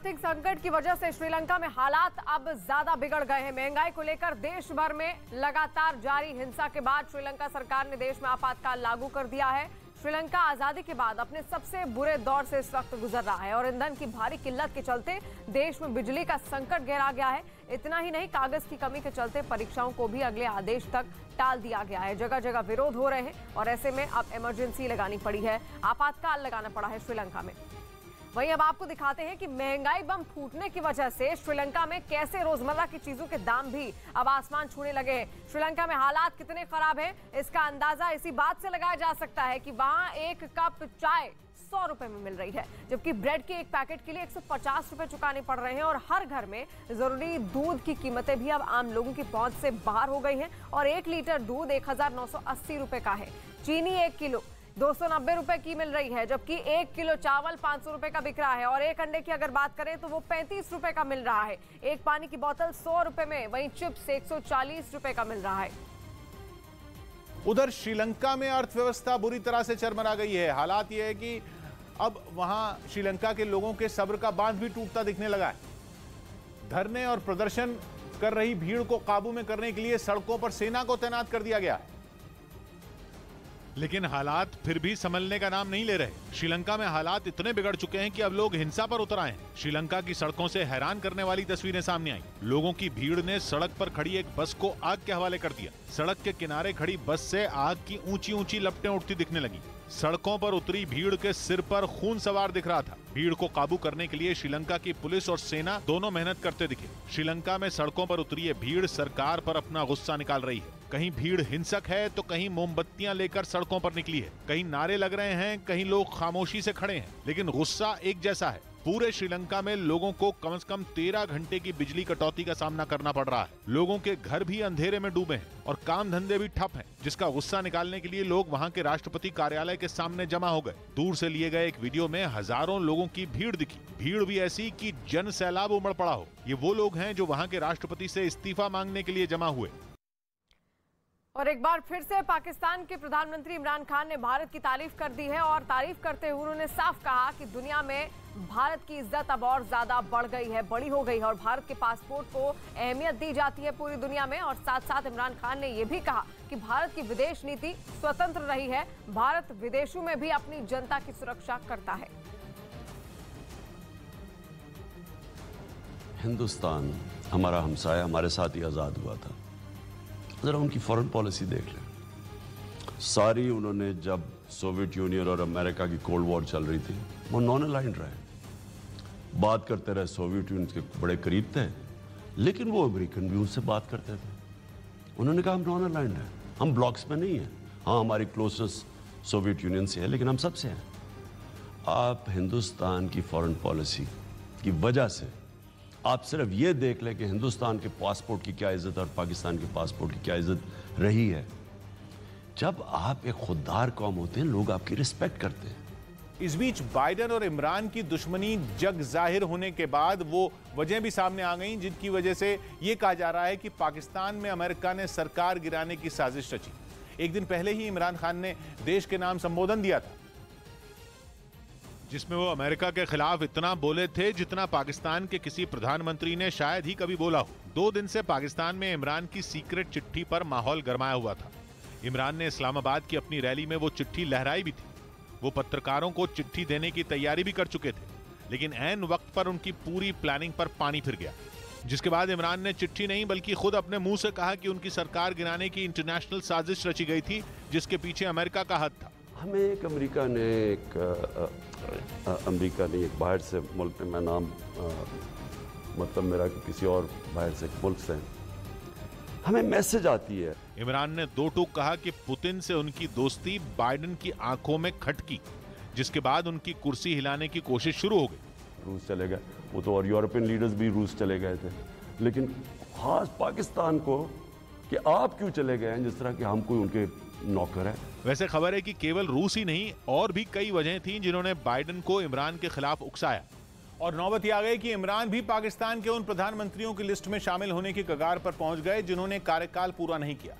आर्थिक संकट की वजह से श्रीलंका में हालात अब ज्यादा बिगड़ गए हैं। महंगाई को लेकर देश भर में लगातार जारी हिंसा के बाद श्रीलंका सरकार ने देश में आपातकाल लागू कर दिया है। श्रीलंका आजादी के बाद अपने सबसे बुरे दौर से इस वक्त गुजर रहा है और ईंधन की भारी किल्लत के चलते देश में बिजली का संकट गहरा गया है। इतना ही नहीं, कागज की कमी के चलते परीक्षाओं को भी अगले आदेश तक टाल दिया गया है। जगह जगह विरोध हो रहे हैं और ऐसे में अब इमरजेंसी लगानी पड़ी है, आपातकाल लगाना पड़ा है श्रीलंका में। वहीं अब आपको दिखाते हैं कि महंगाई बम फूटने की वजह से श्रीलंका में कैसे रोजमर्रा की चीजों के दाम भी अब आसमान छूने लगे हैं। श्रीलंका में हालात कितने खराब हैं, इसका अंदाजा इसी बात से लगाया जा सकता है कि वहां एक कप चाय 100 रुपए में मिल रही है, जबकि ब्रेड के एक पैकेट के लिए 150 रुपए चुकाने पड़ रहे हैं और हर घर में जरूरी दूध की कीमतें भी अब आम लोगों की पहुंच से बाहर हो गई हैं और 1 लीटर दूध 1980 रुपए का है। चीनी 1 किलो 290 रुपए की मिल रही है, जबकि 1 किलो चावल 500 रुपए का बिक रहा है और एक अंडे की अगर बात करें तो वो 35 रुपए का मिल रहा है। एक पानी की बोतल 100 रुपए में, वहीं चिप्स 140 रुपए का मिल रहा है। उधर श्रीलंका में अर्थव्यवस्था बुरी तरह से चरमरा गई है। हालात यह है कि अब वहां श्रीलंका के लोगों के सब्र का बांध भी टूटता दिखने लगा है। धरने और प्रदर्शन कर रही भीड़ को काबू में करने के लिए सड़कों पर सेना को तैनात कर दिया गया है, लेकिन हालात फिर भी संभलने का नाम नहीं ले रहे। श्रीलंका में हालात इतने बिगड़ चुके हैं कि अब लोग हिंसा पर उतर आए हैं। श्रीलंका की सड़कों से हैरान करने वाली तस्वीरें सामने आई। लोगों की भीड़ ने सड़क पर खड़ी एक बस को आग के हवाले कर दिया। सड़क के किनारे खड़ी बस से आग की ऊंची ऊंची लपटें उठती दिखने लगी। सड़कों पर उतरी भीड़ के सिर पर खून सवार दिख रहा था। भीड़ को काबू करने के लिए श्रीलंका की पुलिस और सेना दोनों मेहनत करते दिखे। श्रीलंका में सड़कों पर उतरी ये भीड़ सरकार पर अपना गुस्सा निकाल रही है। कहीं भीड़ हिंसक है तो कहीं मोमबत्तियां लेकर सड़कों पर निकली है। कहीं नारे लग रहे हैं, कहीं लोग खामोशी से खड़े हैं, लेकिन गुस्सा एक जैसा है। पूरे श्रीलंका में लोगों को कम से कम 13 घंटे की बिजली कटौती का सामना करना पड़ रहा है। लोगों के घर भी अंधेरे में डूबे हैं और काम धंधे भी ठप हैं, जिसका गुस्सा निकालने के लिए लोग वहां के राष्ट्रपति कार्यालय के सामने जमा हो गए। दूर से लिए गए एक वीडियो में हजारों लोगों की भीड़ दिखी। भीड़ भी ऐसी कि जन सैलाब उमड़ पड़ा हो। ये वो लोग हैं जो वहां के राष्ट्रपति से इस्तीफा मांगने के लिए जमा हुए। और एक बार फिर से पाकिस्तान के प्रधानमंत्री इमरान खान ने भारत की तारीफ कर दी है और तारीफ करते हुए उन्होंने साफ कहा कि दुनिया में भारत की इज्जत अब और ज्यादा बढ़ गई है, बड़ी हो गई है और भारत के पासपोर्ट को अहमियत दी जाती है पूरी दुनिया में। और साथ साथ इमरान खान ने यह भी कहा कि भारत की विदेश नीति स्वतंत्र रही है, भारत विदेशों में भी अपनी जनता की सुरक्षा करता है। हिंदुस्तान हमारा हमसाया हमारे साथ ही आजाद हुआ था। जरा उनकी फॉरेन पॉलिसी देख लें। सारी उन्होंने, जब सोवियत यूनियन और अमेरिका की कोल्ड वॉर चल रही थी, वो नॉन अलाइंड रहे। बात करते रहे, सोवियत यूनियन के बड़े करीब थे, लेकिन वो अमेरिकन भी उनसे बात करते थे। उन्होंने कहा हम नॉन अलाइंड हैं, हम ब्लॉक्स में नहीं हैं। हाँ, हमारी क्लोजेस्ट सोवियत यूनियन से है, लेकिन हम सबसे हैं। आप हिंदुस्तान की फॉरेन पॉलिसी की वजह से आप सिर्फ ये देख लें कि हिंदुस्तान के पासपोर्ट की क्या इज्जत और पाकिस्तान के पासपोर्ट की क्या इज्जत रही है। जब आप एक खुददार कौम होते हैं, लोग आपकी रिस्पेक्ट करते हैं। इस बीच बाइडेन और इमरान की दुश्मनी जग जाहिर होने के बाद वो वजह भी सामने आ गई जिनकी वजह से ये कहा जा रहा है कि पाकिस्तान में अमेरिका ने सरकार गिराने की साजिश रची। एक दिन पहले ही इमरान खान ने देश के नाम संबोधन दिया था, जिसमें वो अमेरिका के खिलाफ इतना बोले थे जितना पाकिस्तान के किसी प्रधानमंत्री ने शायद ही कभी बोला हो। 2 दिन से पाकिस्तान में इमरान की सीक्रेट चिट्ठी पर माहौल गरमाया हुआ था। इमरान ने इस्लामाबाद की अपनी रैली में वो चिट्ठी लहराई भी थी। वो पत्रकारों को चिट्ठी देने की तैयारी भी कर चुके थे, लेकिन ऐन वक्त पर उनकी पूरी प्लानिंग पर पानी फिर गया। जिसके बाद इमरान ने चिट्ठी नहीं बल्कि खुद अपने मुंह से कहा कि उनकी सरकार गिराने की इंटरनेशनल साजिश रची गई थी, जिसके पीछे अमेरिका का हाथ था। हमें एक अमेरिका ने एक बाहर से मुल्क में, मैं नाम मतलब मेरा किसी और बाहर से मुल्क से, हमें मैसेज आती है। इमरान ने 2 टूक कहा कि पुतिन से उनकी दोस्ती बाइडेन की आंखों में खटकी, जिसके बाद उनकी कुर्सी हिलाने की कोशिश शुरू हो गई। रूस चले गए वो तो, और यूरोपियन लीडर्स भी रूस चले गए थे, लेकिन खास पाकिस्तान को कि आप क्यों चले गए हैं, जिस तरह कि हम कोई उनके नौकर है। वैसे खबर है कि केवल रूस ही नहीं, और भी कई वजहें थीं जिन्होंने बाइडेन को इमरान के खिलाफ उकसाया। और नौबत ये आ गई कि इमरान भी पाकिस्तान के उन प्रधानमंत्रियों की लिस्ट में शामिल होने की कगार पर पहुंच गए जिन्होंने कार्यकाल पूरा नहीं किया।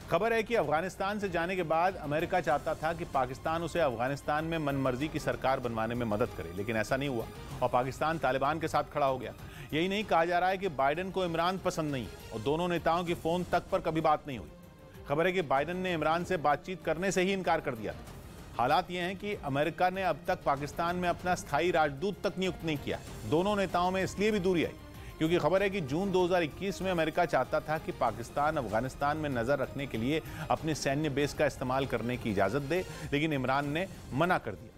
खबर है कि अफगानिस्तान से जाने के बाद अमेरिका चाहता था कि पाकिस्तान उसे अफगानिस्तान में मनमर्जी की सरकार बनवाने में मदद करे, लेकिन ऐसा नहीं हुआ और पाकिस्तान तालिबान के साथ खड़ा हो गया। यही नहीं, कहा जा रहा है कि बाइडेन को इमरान पसंद नहीं है और दोनों नेताओं की फोन तक पर कभी बात नहीं हुई। खबर है कि बाइडेन ने इमरान से बातचीत करने से ही इनकार कर दिया था। हालात ये हैं कि अमेरिका ने अब तक पाकिस्तान में अपना स्थायी राजदूत तक नियुक्त नहीं किया। दोनों नेताओं में इसलिए भी दूरी आई क्योंकि खबर है कि जून 2021 में अमेरिका चाहता था कि पाकिस्तान अफगानिस्तान में नजर रखने के लिए अपने सैन्य बेस का इस्तेमाल करने की इजाजत दे, लेकिन इमरान ने मना कर दिया।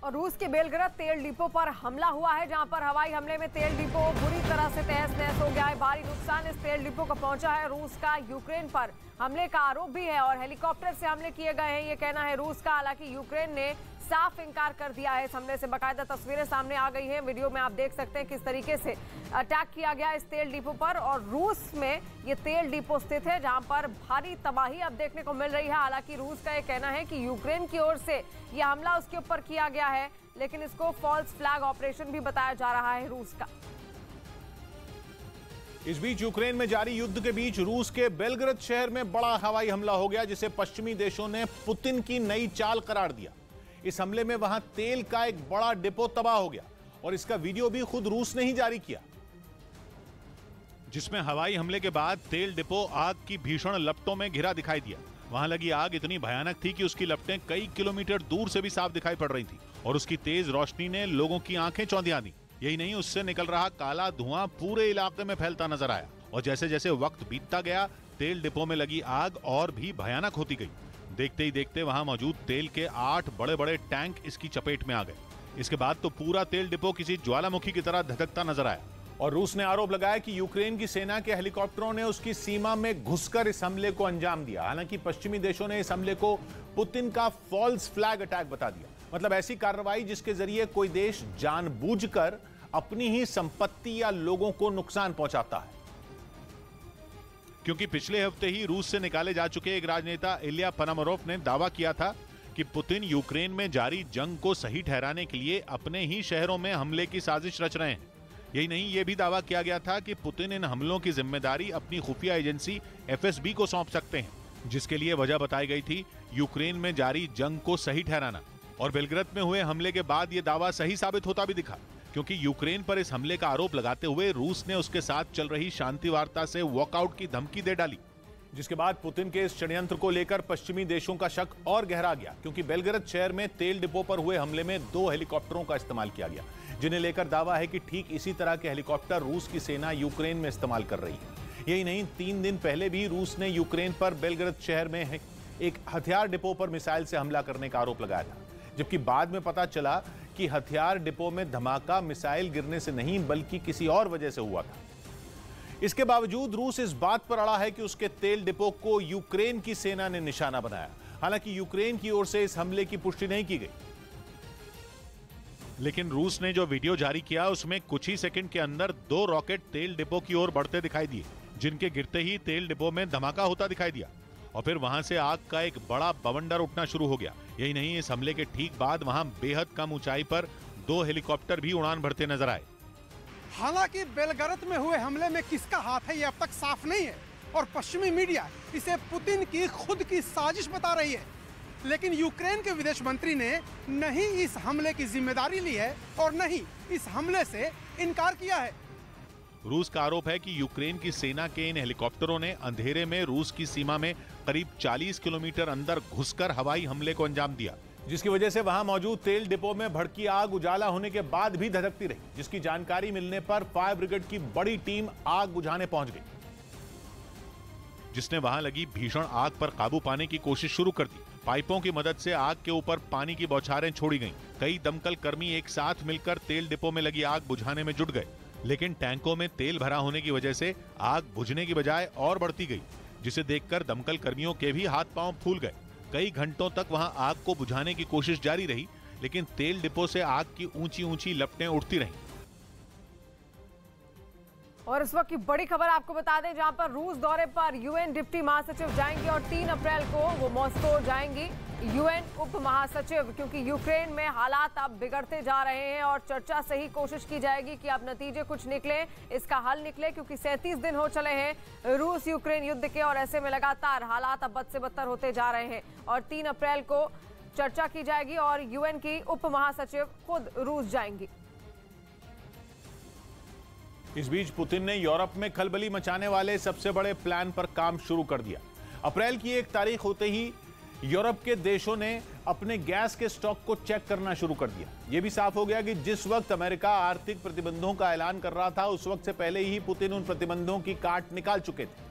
और रूस के बेलग्राद तेल डिपो पर हमला हुआ है, जहां पर हवाई हमले में तेल डिपो बुरी तरह से तहस-नहस हो गया है। भारी नुकसान इस तेल डिपो को पहुंचा है। रूस का यूक्रेन पर हमले का आरोप भी है और हेलीकॉप्टर से हमले किए गए हैं, ये कहना है रूस का। हालांकि यूक्रेन ने साफ इनकार कर दिया है इस हमले से। बाकायदा तस्वीरें सामने आ गई हैं, वीडियो में आप देख सकते हैं किस तरीके से अटैक किया गया इस तेल डिपो पर। और रूस में ये तेल डिपो स्थित है जहां पर भारी तबाही अब देखने को मिल रही है। हालांकि रूस का ये कहना है कि यूक्रेन की ओर से यह हमला उसके ऊपर किया गया है, लेकिन इसको फॉल्स फ्लैग ऑपरेशन भी बताया जा रहा है रूस का। इस बीच यूक्रेन में जारी युद्ध के बीच रूस के बेलग्राद शहर में बड़ा हवाई हमला हो गया, जिसे पश्चिमी देशों ने पुतिन की नई चाल करार दिया। इस हमले में वहां तेल का एक बड़ा डिपो तबाह हो गया और इसका वीडियो भी खुद रूस ने ही जारी किया, जिसमें हवाई हमले के बाद तेल डिपो आग की भीषण लपटों में घिरा दिखाई दिया। वहां लगी आग इतनी भयानक थी कि उसकी लपटें कई किलोमीटर दूर से भी साफ दिखाई पड़ रही थी और उसकी तेज रोशनी ने लोगों की आंखें चौंधिया दी। यही नहीं, उससे निकल रहा काला धुआं पूरे इलाके में फैलता नजर आया और जैसे जैसे वक्त बीतता गया तेल डिपो में लगी आग और भी भयानक होती गई। देखते ही देखते वहां मौजूद तेल के 8 बड़े बड़े टैंक इसकी चपेट में आ गए। इसके बाद तो पूरा तेल डिपो किसी ज्वालामुखी की तरह धधकता नजर आया और रूस ने आरोप लगाया कि यूक्रेन की सेना के हेलीकॉप्टरों ने उसकी सीमा में घुसकर इस हमले को अंजाम दिया। हालांकि पश्चिमी देशों ने इस हमले को पुतिन का फॉल्स फ्लैग अटैक बता दिया, मतलब ऐसी कार्रवाई जिसके जरिए कोई देश जानबूझकर अपनी ही संपत्ति या लोगों को नुकसान पहुंचाता है। क्योंकि पिछले हफ्ते ही रूस से निकाले जा चुके एक राजनेता इलिया पनामरोव ने दावा किया था कि पुतिन यूक्रेन में जारी जंग को सही ठहराने के लिए अपने ही शहरों में हमले की साजिश रच रहे हैं। यही नहीं, यह भी दावा किया गया था कि पुतिन इन हमलों की जिम्मेदारी अपनी खुफिया एजेंसी एफएसबी को सौंप सकते हैं, जिसके लिए वजह बताई गई थी यूक्रेन में जारी जंग को सही ठहराना। और बेलग्राद में हुए हमले के बाद यह दावा सही साबित होता भी दिखा, क्योंकि यूक्रेन पर इस हमले का आरोप लगाते हुए रूस ने उसके साथ चल रही शांति वार्ता से वॉकआउट की धमकी दे डाली, जिसके बाद पुतिन के इस षड्यंत्र को लेकर पश्चिमी देशों का शक और गहरा गया। क्योंकि बेलग्राद शहर में तेल डिपो पर हुए हमले में 2 हेलीकॉप्टरों का इस्तेमाल किया गया, जिन्हें लेकर दावा है कि ठीक इसी तरह के हेलीकॉप्टर रूस की सेना यूक्रेन में इस्तेमाल कर रही है। यही नहीं, 3 दिन पहले भी रूस ने यूक्रेन पर बेलग्राद शहर में एक हथियार डिपो पर मिसाइल से हमला करने का आरोप लगाया था, जबकि बाद में पता चला कि हथियार डिपो में धमाका मिसाइल गिरने से नहीं बल्कि किसी और वजह से हुआ था। इसके बावजूद रूस इस बात पर अड़ा है कि उसके तेल डिपो को यूक्रेन की सेना ने निशाना बनाया। हालांकि यूक्रेन की ओर से इस हमले की पुष्टि नहीं की गई, लेकिन रूस ने जो वीडियो जारी किया उसमें कुछ ही सेकंड के अंदर 2 रॉकेट तेल डिपो की ओर बढ़ते दिखाई दिए, जिनके गिरते ही तेल डिपो में धमाका होता दिखाई दिया और फिर वहां से आग का एक बड़ा बवंडर उठना शुरू हो गया। यही नहीं, इस हमले के ठीक बाद वहां बेहद कम ऊंचाई पर 2 हेलीकॉप्टर भी उड़ान भरते नजर आए। हालांकि बेलग्राद में हुए हमले में किसका हाथ है ये अब तक साफ नहीं है और पश्चिमी मीडिया इसे पुतिन की खुद की साजिश बता रही है, लेकिन यूक्रेन के विदेश मंत्री ने नहीं इस हमले की जिम्मेदारी ली है और नहीं इस हमले से इनकार किया है। रूस का आरोप है कि यूक्रेन की सेना के इन हेलीकॉप्टरों ने अंधेरे में रूस की सीमा में करीब 40 किलोमीटर अंदर घुसकर हवाई हमले को अंजाम दिया, जिसकी वजह से वहां मौजूद तेल डिपो में भड़की आग उजाला होने के बाद भी धधकती रही, जिसकी जानकारी मिलने पर फायर ब्रिगेड की बड़ी टीम आग बुझाने पहुंच गई, जिसने वहां लगी भीषण आग पर काबू पाने की कोशिश शुरू कर दी। पाइपों की मदद से आग के ऊपर पानी की बौछारें छोड़ी गईं। कई दमकल कर्मी एक साथ मिलकर तेल डिपो में लगी आग बुझाने में जुट गए, लेकिन टैंकों में तेल भरा होने की वजह से आग बुझने की बजाय और बढ़ती गई, जिसे देखकर दमकल कर्मियों के भी हाथ पांव फूल गए। कई घंटों तक वहां आग को बुझाने की कोशिश जारी रही, लेकिन तेल डिपो से आग की ऊंची ऊंची लपटें उठती रहीं। और इस वक्त की बड़ी खबर आपको बता दें, जहां पर रूस दौरे पर यूएन डिप्टी महासचिव जाएंगे और 3 अप्रैल को वो मॉस्को जाएंगी यूएन उप महासचिव, क्योंकि यूक्रेन में हालात अब बिगड़ते जा रहे हैं और चर्चा से ही कोशिश की जाएगी कि अब नतीजे कुछ निकले, इसका हल निकले, क्योंकि 37 दिन हो चले हैं रूस यूक्रेन युद्ध के और ऐसे में लगातार हालात अब बद से बदतर होते जा रहे हैं। और 3 अप्रैल को चर्चा की जाएगी और यूएन की उप महासचिव खुद रूस जाएंगी। इस बीच पुतिन ने यूरोप में खलबली मचाने वाले सबसे बड़े प्लान पर काम शुरू कर दिया। अप्रैल की 1 तारीख होते ही यूरोप के देशों ने अपने गैस के स्टॉक को चेक करना शुरू कर दिया। यह भी साफ हो गया कि जिस वक्त अमेरिका आर्थिक प्रतिबंधों का ऐलान कर रहा था, उस वक्त से पहले ही पुतिन उन प्रतिबंधों की काट निकाल चुके थे।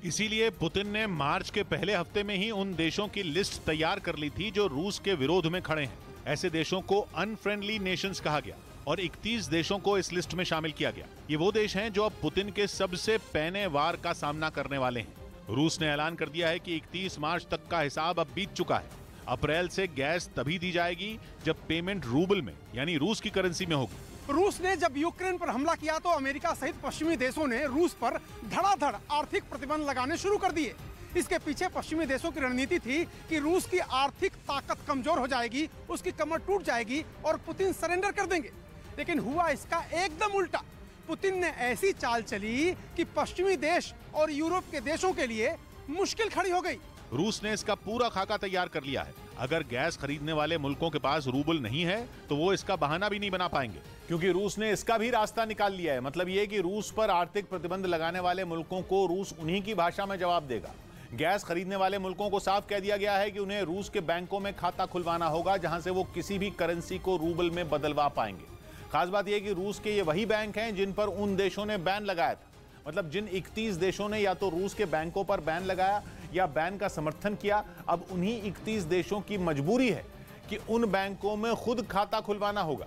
इसीलिए पुतिन ने मार्च के पहले हफ्ते में ही उन देशों की लिस्ट तैयार कर ली थी जो रूस के विरोध में खड़े हैं। ऐसे देशों को अनफ्रेंडली नेशंस कहा गया और 31 देशों को इस लिस्ट में शामिल किया गया। ये वो देश हैं जो अब पुतिन के सबसे पैने वार का सामना करने वाले हैं। रूस ने ऐलान कर दिया है कि 31 मार्च तक का हिसाब अब बीत चुका है। अप्रैल से गैस तभी दी जाएगी जब पेमेंट रूबल में यानी रूस की करेंसी में होगी। रूस ने जब यूक्रेन पर हमला किया तो अमेरिका सहित पश्चिमी देशों ने रूस पर धड़ाधड़ आर्थिक प्रतिबंध लगाने शुरू कर दिए। इसके पीछे पश्चिमी देशों की रणनीति थी कि रूस की आर्थिक ताकत कमजोर हो जाएगी, उसकी कमर टूट जाएगी और पुतिन सरेंडर कर देंगे। लेकिन हुआ इसका एकदम उल्टा। पुतिन ने ऐसी चाल चली कि पश्चिमी देश और यूरोप के देशों के लिए मुश्किल खड़ी हो गई। रूस ने इसका पूरा खाका तैयार कर लिया है। अगर गैस खरीदने वाले मुल्कों के पास रूबल नहीं है तो वो इसका बहाना भी नहीं बना पाएंगे, क्योंकि रूस ने इसका भी रास्ता निकाल लिया है। मतलब ये कि रूस पर आर्थिक प्रतिबंध लगाने वाले मुल्कों को रूस उन्हीं की भाषा में जवाब देगा। गैस खरीदने वाले मुल्कों को साफ कह दिया गया है कि उन्हें रूस के बैंकों में खाता खुलवाना होगा, जहां से वो किसी भी करेंसी को रूबल में बदलवा पाएंगे। खास बात यह कि रूस के ये वही बैंक हैं जिन पर उन देशों ने बैन लगाया था। मतलब जिन 31 देशों ने या तो रूस के बैंकों पर बैन लगाया या बैन का समर्थन किया, अब उन्हीं 31 देशों की मजबूरी है कि उन बैंकों में खुद खाता खुलवाना होगा।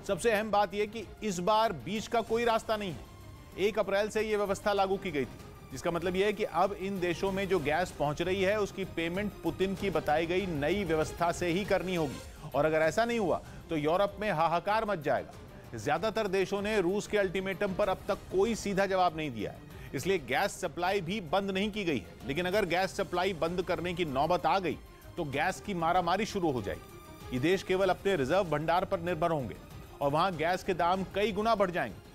सबसे अहम बात यह कि इस बार बीच का कोई रास्ता नहीं है। 1 अप्रैल से यह व्यवस्था लागू की गई थी, जिसका मतलब यह है कि अब इन देशों में जो गैस पहुंच रही है उसकी पेमेंट पुतिन की बताई गई नई व्यवस्था से ही करनी होगी। और अगर ऐसा नहीं हुआ तो यूरोप में हाहाकार मच जाएगा। ज्यादातर देशों ने रूस के अल्टीमेटम पर अब तक कोई सीधा जवाब नहीं दिया है, इसलिए गैस सप्लाई भी बंद नहीं की गई है। लेकिन अगर गैस सप्लाई बंद करने की नौबत आ गई तो गैस की मारामारी शुरू हो जाएगी। ये देश केवल अपने रिजर्व भंडार पर निर्भर होंगे और वहां गैस के दाम कई गुना बढ़ जाएंगे,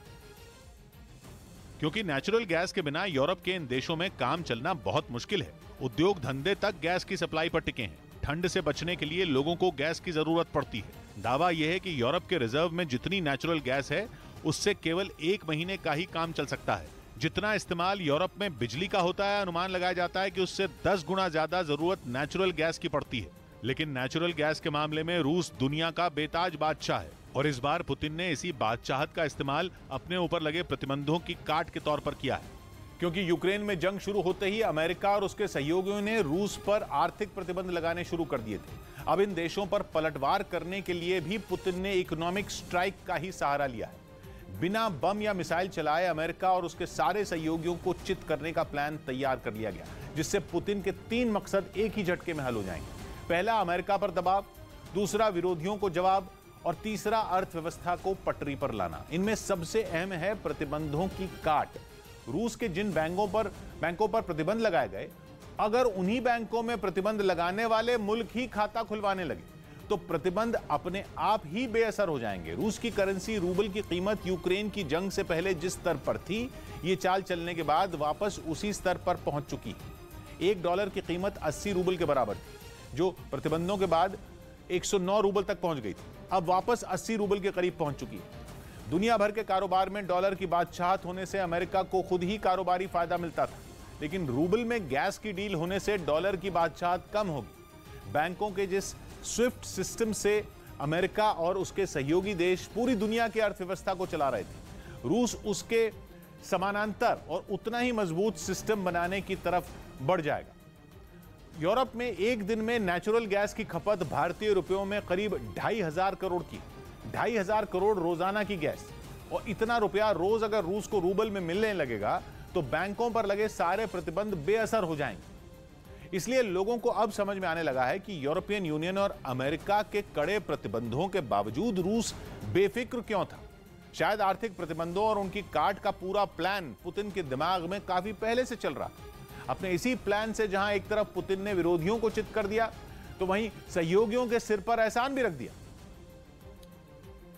क्योंकि नेचुरल गैस के बिना यूरोप के इन देशों में काम चलना बहुत मुश्किल है। उद्योग धंधे तक गैस की सप्लाई पर टिके हैं। ठंड से बचने के लिए लोगों को गैस की जरूरत पड़ती है। दावा यह है कि यूरोप के रिजर्व में जितनी नेचुरल गैस है उससे केवल 1 महीने का ही काम चल सकता है। जितना इस्तेमाल यूरोप में बिजली का होता है, अनुमान लगाया जाता है कि उससे 10 गुना ज्यादा जरूरत नेचुरल गैस की पड़ती है। लेकिन नेचुरल गैस के मामले में रूस दुनिया का बेताज बादशाह है और इस बार पुतिन ने इसी बादशाहत का इस्तेमाल अपने ऊपर लगे प्रतिबंधों की काट के तौर पर किया है। क्योंकि यूक्रेन में जंग शुरू होते ही अमेरिका और उसके सहयोगियों ने रूस पर आर्थिक प्रतिबंध लगाने शुरू कर दिए थे। अब इन देशों पर पलटवार करने के लिए भी पुतिन ने इकोनॉमिक स्ट्राइक का ही सहारा लिया है। बिना बम या मिसाइल चलाए अमेरिका और उसके सारे सहयोगियों को चित करने का प्लान तैयार कर लिया गया, जिससे पुतिन के 3 मकसद एक ही झटके में हल हो जाएंगे। पहला, अमेरिका पर दबाव, दूसरा, विरोधियों को जवाब और तीसरा, अर्थव्यवस्था को पटरी पर लाना। इनमें सबसे अहम है प्रतिबंधों की काट। रूस के जिन बैंकों पर प्रतिबंध लगाए गए, अगर उन्हीं बैंकों में प्रतिबंध लगाने वाले मुल्क ही खाता खुलवाने लगे तो प्रतिबंध अपने आप ही बेअसर हो जाएंगे। रूस की करेंसी रूबल की कीमत यूक्रेन की जंग से पहले जिस स्तर पर थी, ये चाल चलने के बाद वापस उसी स्तर पर पहुंच चुकी है। $1 की कीमत 80 रूबल के बराबर थी, जो प्रतिबंधों के बाद 109 रूबल तक पहुंच गई थी। अब वापस 80 रूबल के करीब पहुंच चुकी है। दुनिया भर के कारोबार में डॉलर की बादशाहत होने से अमेरिका को खुद ही कारोबारी फायदा मिलता था, लेकिन रूबल में गैस की डील होने से डॉलर की बादशाहत कम होगी। बैंकों के जिस स्विफ्ट सिस्टम से अमेरिका और उसके सहयोगी देश पूरी दुनिया की अर्थव्यवस्था को चला रहे थे, रूस उसके समानांतर और उतना ही मजबूत सिस्टम बनाने की तरफ बढ़ जाएगा। यूरोप में एक दिन में नेचुरल गैस की खपत भारतीय रुपयों में करीब 2,500 करोड़ की, 2,500 करोड़ रोजाना की गैस। और इतना रुपया रोज अगर रूस को रूबल में मिलने लगेगा तो बैंकों पर लगे सारे प्रतिबंध बेअसर हो जाएंगे। इसलिए लोगों को अब समझ में आने लगा है कि यूरोपियन यूनियन और अमेरिका के कड़े प्रतिबंधों के बावजूद रूस बेफिक्र क्यों था। शायद आर्थिक प्रतिबंधों और उनकी काट का पूरा प्लान पुतिन के दिमाग में काफी पहले से चल रहा। अपने इसी प्लान से जहां एक तरफ पुतिन ने विरोधियों को चित कर दिया, तो वहीं सहयोगियों के सिर पर एहसान भी रख दिया,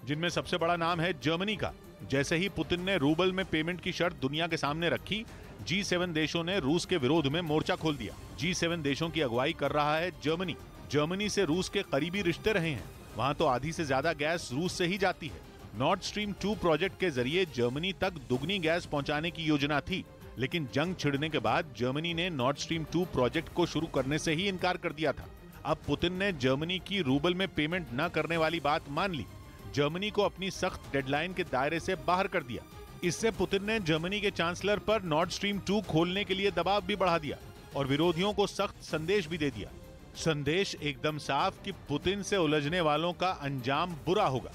जिनमें सबसे बड़ा नाम है जर्मनी का। जैसे ही पुतिन ने रूबल में पेमेंट की शर्त दुनिया के सामने रखी, G7 देशों ने रूस के विरोध में मोर्चा खोल दिया। G7 देशों की अगुवाई कर रहा है जर्मनी। जर्मनी से रूस के करीबी रिश्ते रहे हैं, वहां तो आधी से ज्यादा गैस रूस से ही जाती है। नॉर्ड स्ट्रीम 2 प्रोजेक्ट के जरिए जर्मनी तक दुगनी गैस पहुंचाने की योजना थी, लेकिन जंग छिड़ने के बाद जर्मनी ने नॉर्ड स्ट्रीम 2 प्रोजेक्ट को शुरू करने से ही इनकार कर दिया था। अब पुतिन ने जर्मनी की रूबल में पेमेंट न करने वाली बात मान ली, जर्मनी को अपनी सख्त डेडलाइन के दायरे से बाहर कर दिया। इससे पुतिन ने जर्मनी के चांसलर पर नॉर्ड स्ट्रीम 2 खोलने के लिए दबाव भी बढ़ा दिया और विरोधियों को सख्त संदेश भी दे दिया। संदेश एकदम साफ कि पुतिन से उलझने वालों का अंजाम बुरा होगा।